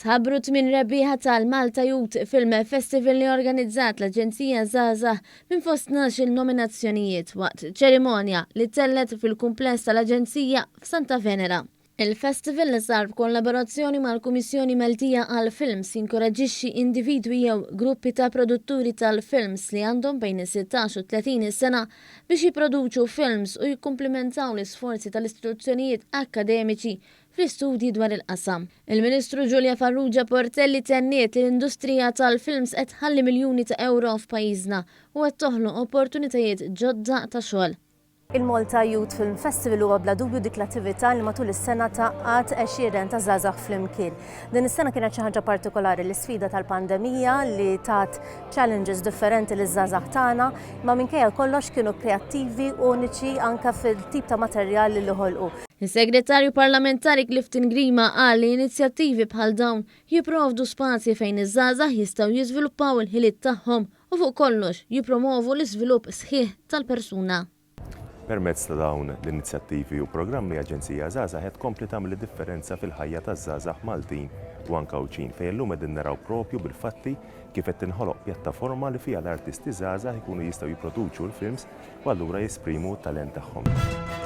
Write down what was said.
Tħabbru 8 rebbieħa tal-Malta Youth Film Festival li organizzat l-Aġenzija Żgħażagħ minn fost 12 nominazzjonijiet waqt ċerimonja li tellet fil-kumpless tal-Aġenzija f'Santa Venera. Il-festival li sar b'kollaborazzjoni mal-Kummissjoni Maltija għal-Films jinkoraġġixxi individwi jew gruppi ta' produtturi tal-films li għandhom bejn is-16 u 30 sena biex jipproduċu films u jikkumplimentaw l-isforzi tal-istituzzjonijiet akkademiċi fl-istudji dwar il-qasam. Il-Ministru Giulia Farrugia Portelli tenniet li l-industrija tal-films qed tħalli miljuni ta' euro f'pajjiżna u qed toħloq opportunitajiet ġodda ta' xogħol. Il-Malta Youth Film Festival huwa bla dubju dik l-attività li matul is-sena taqgħat 20 ta' żgħażagħ flimkien. Din is-sena kienet xi ħaġa partikolari l-isfida tal-pandemija li tat challenges differenti liż-żgħażagħ tagħna, ma minkejja kollox kienu kreattivi uniċi anke fil-tip ta' materjali li ħolqu. Il-Segretarju Parlamentari Clifton Grima qal li inizjattivi bħal dawn jipprovdu spazji fejn iż-żgħażagħ jistgħu jiżviluppaw il-ħiliet tagħhom u fuq kollox jippromovu l-iżvilupp sħiħ tal-persuna. Permezz ta' dawn l-inizjattivi u programmi Aġenzija Żgħażagħ qed tkompli tagħmel differenza fil-ħajja taż-żgħażagħ Maltin u anke Awċin fejn illum qegħdin naraw proprju bil-fatti kif qed tinħoloq pjattaforma li fiha l-artisti żgħażagħ ikunu jistgħu jipproduċu l-films u allura jesprimu t-talent tagħhom.